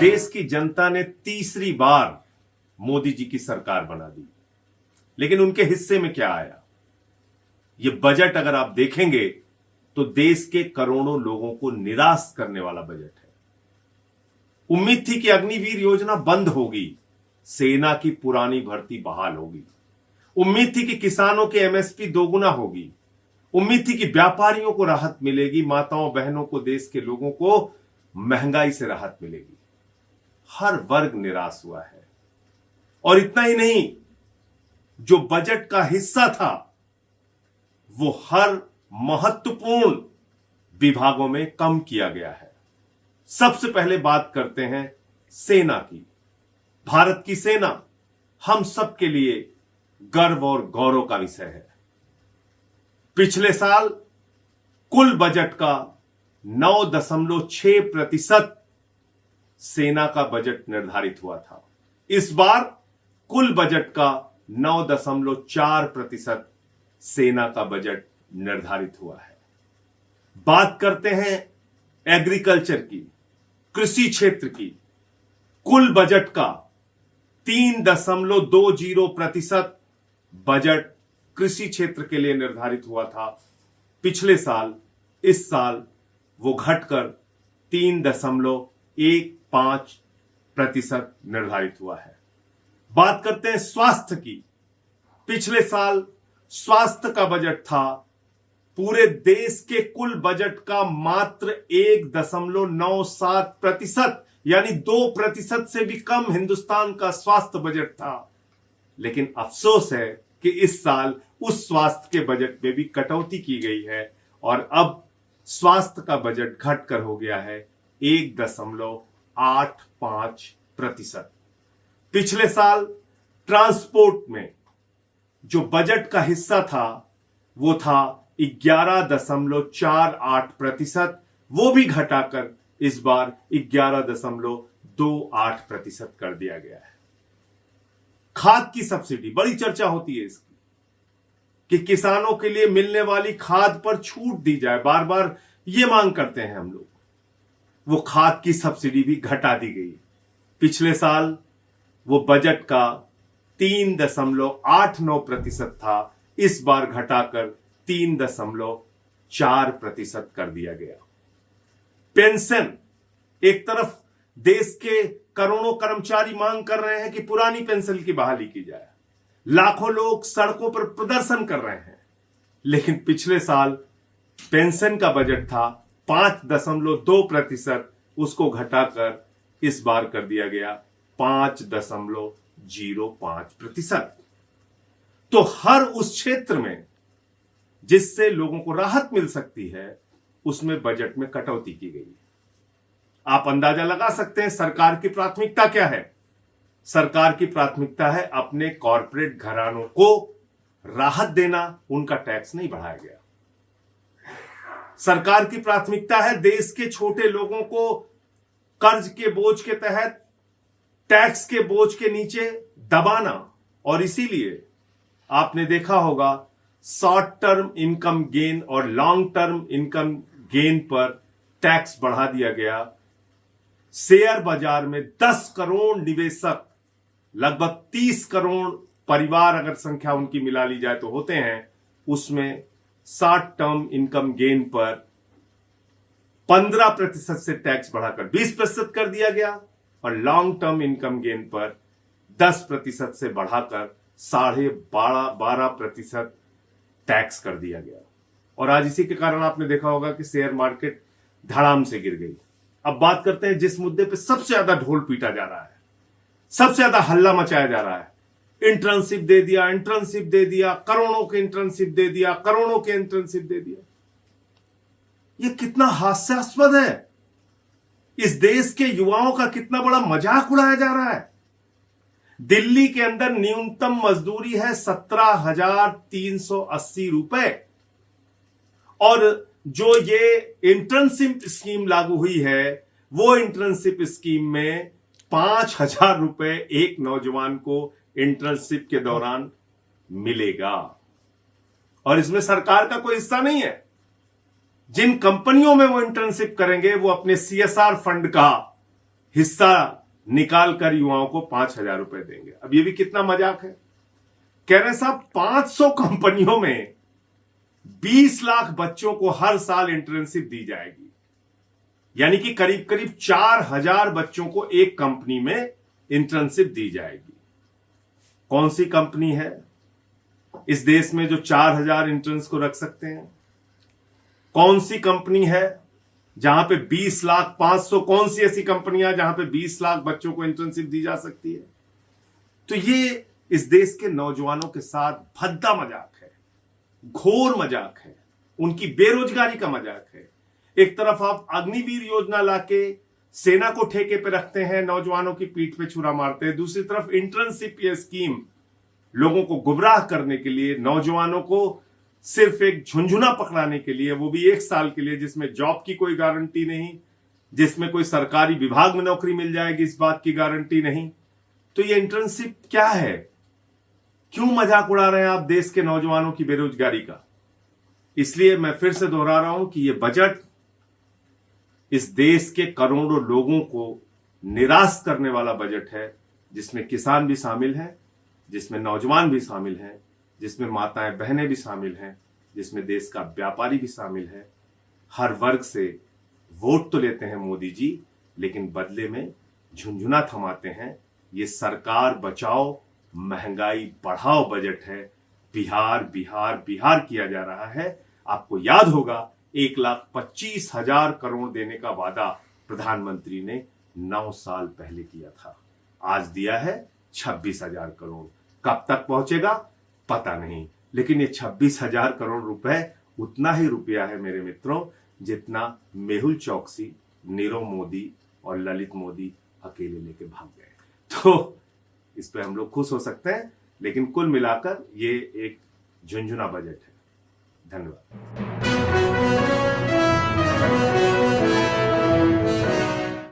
देश की जनता ने तीसरी बार मोदी जी की सरकार बना दी, लेकिन उनके हिस्से में क्या आया? ये बजट अगर आप देखेंगे तो देश के करोड़ों लोगों को निराश करने वाला बजट है। उम्मीद थी कि अग्निवीर योजना बंद होगी, सेना की पुरानी भर्ती बहाल होगी। उम्मीद थी कि किसानों के एमएसपी दोगुना होगी। उम्मीद थी कि व्यापारियों को राहत मिलेगी, माताओं बहनों को, देश के लोगों को महंगाई से राहत मिलेगी। हर वर्ग निराश हुआ है। और इतना ही नहीं, जो बजट का हिस्सा था वो हर महत्वपूर्ण विभागों में कम किया गया है। सबसे पहले बात करते हैं सेना की। भारत की सेना हम सबके लिए गर्व और गौरव का विषय है। पिछले साल कुल बजट का 9.6% सेना का बजट निर्धारित हुआ था। इस बार कुल बजट का 9.4% सेना का बजट निर्धारित हुआ है। बात करते हैं एग्रीकल्चर की, कृषि क्षेत्र की। कुल बजट का 3.20% बजट कृषि क्षेत्र के लिए निर्धारित हुआ था। पिछले साल, इस साल वो घटकर 3.15% निर्धारित हुआ है। बात करते हैं स्वास्थ्य की। पिछले साल स्वास्थ्य का बजट था पूरे देश के कुल बजट का मात्र 1.97%, यानी 2% से भी कम हिंदुस्तान का स्वास्थ्य बजट था। लेकिन अफसोस है कि इस साल उस स्वास्थ्य के बजट में भी कटौती की गई है और अब स्वास्थ्य का बजट घटकर हो गया है 1.85%। पिछले साल ट्रांसपोर्ट में जो बजट का हिस्सा था वो था 11.48%, वो भी घटाकर इस बार 11.28% कर दिया गया है। खाद की सब्सिडी, बड़ी चर्चा होती है इसकी कि किसानों के लिए मिलने वाली खाद पर छूट दी जाए। बार बार ये मांग करते हैं हम लोग। वो खाद की सब्सिडी भी घटा दी गई। पिछले साल वो बजट का 3.89% था, इस बार घटाकर 3.4% कर दिया गया। पेंशन, एक तरफ देश के करोड़ों कर्मचारी मांग कर रहे हैं कि पुरानी पेंशन की बहाली की जाए। लाखों लोग सड़कों पर प्रदर्शन कर रहे हैं। लेकिन पिछले साल पेंशन का बजट था 5.2%, उसको घटाकर इस बार कर दिया गया 5.05%। तो हर उस क्षेत्र में जिससे लोगों को राहत मिल सकती है, उसमें बजट में कटौती की गई। आप अंदाजा लगा सकते हैं सरकार की प्राथमिकता क्या है। सरकार की प्राथमिकता है अपने कॉरपोरेट घरानों को राहत देना, उनका टैक्स नहीं बढ़ाया गया। सरकार की प्राथमिकता है देश के छोटे लोगों को कर्ज के बोझ के तहत, टैक्स के बोझ के नीचे दबाना। और इसीलिए आपने देखा होगा शॉर्ट टर्म इनकम गेन और लॉन्ग टर्म इनकम गेन पर टैक्स बढ़ा दिया गया। शेयर बाजार में 10 करोड़ निवेशक, लगभग 30 करोड़ परिवार अगर संख्या उनकी मिला ली जाए तो होते हैं, उसमें शॉर्ट टर्म इनकम गेन पर 15% से टैक्स बढ़ाकर 20% कर दिया गया और लॉन्ग टर्म इनकम गेन पर 10% से बढ़ाकर 12.5% टैक्स कर दिया गया। और आज इसी के कारण आपने देखा होगा कि शेयर मार्केट धड़ाम से गिर गई। अब बात करते हैं जिस मुद्दे पे सबसे ज्यादा ढोल पीटा जा रहा है, सबसे ज्यादा हल्ला मचाया जा रहा है। इंटर्नशिप दे दिया, इंटर्नशिप दे दिया, करोड़ों के इंटर्नशिप दे दिया, करोड़ों के इंटर्नशिप दे दिया। ये कितना हास्यास्पद है। इस देश के युवाओं का कितना बड़ा मजाक उड़ाया जा रहा है। दिल्ली के अंदर न्यूनतम मजदूरी है 17,380 रुपए और जो ये इंटर्नशिप स्कीम लागू हुई है, वो इंटर्नशिप स्कीम में 5,000 रुपए एक नौजवान को इंटर्नशिप के दौरान मिलेगा। और इसमें सरकार का कोई हिस्सा नहीं है। जिन कंपनियों में वो इंटर्नशिप करेंगे वो अपने सीएसआर फंड का हिस्सा निकाल कर युवाओं को 5,000 रुपए देंगे। अब ये भी कितना मजाक है। कह रहे साहब 500 कंपनियों में 20 लाख बच्चों को हर साल इंटर्नशिप दी जाएगी, यानी कि करीब करीब 4,000 बच्चों को एक कंपनी में इंटर्नशिप दी जाएगी। कौन सी कंपनी है इस देश में जो 4,000 इंटर्न्स को रख सकते हैं? कौन सी कंपनी है जहां पे 20 लाख 500, कौन सी ऐसी कंपनियां जहां पे 20 लाख बच्चों को इंटर्नशिप दी जा सकती है? तो ये इस देश के नौजवानों के साथ भद्दा मजाक है, घोर मजाक है, उनकी बेरोजगारी का मजाक है। एक तरफ आप अग्निवीर योजना लाके सेना को ठेके पे रखते हैं, नौजवानों की पीठ पे छुरा मारते हैं। दूसरी तरफ इंटर्नशिप ये स्कीम लोगों को गुमराह करने के लिए, नौजवानों को सिर्फ एक झुंझुना पकड़ाने के लिए, वो भी 1 साल के लिए, जिसमें जॉब की कोई गारंटी नहीं, जिसमें कोई सरकारी विभाग में नौकरी मिल जाएगी इस बात की गारंटी नहीं। तो ये इंटर्नशिप क्या है? क्यों मजाक उड़ा रहे हैं आप देश के नौजवानों की बेरोजगारी का? इसलिए मैं फिर से दोहरा रहा हूं कि यह बजट इस देश के करोड़ों लोगों को निराश करने वाला बजट है, जिसमें किसान भी शामिल हैं, जिसमें नौजवान भी शामिल हैं, जिसमें माताएं बहनें भी शामिल हैं, जिसमें देश का व्यापारी भी शामिल है। हर वर्ग से वोट तो लेते हैं मोदी जी, लेकिन बदले में झुंझुना थमाते हैं। ये सरकार बचाओ महंगाई बढ़ाओ बजट है। बिहार बिहार बिहार किया जा रहा है। आपको याद होगा 1,25,000 करोड़ देने का वादा प्रधानमंत्री ने 9 साल पहले किया था। आज दिया है 26,000 करोड़। कब तक पहुंचेगा पता नहीं, लेकिन ये 26,000 करोड़ रुपए उतना ही रुपया है मेरे मित्रों, जितना मेहुल चौकसी, नीरव मोदी और ललित मोदी अकेले लेके भाग गए। तो इस पे हम लोग खुश हो सकते हैं, लेकिन कुल मिलाकर ये एक झुंझुना बजट है। धन्यवाद।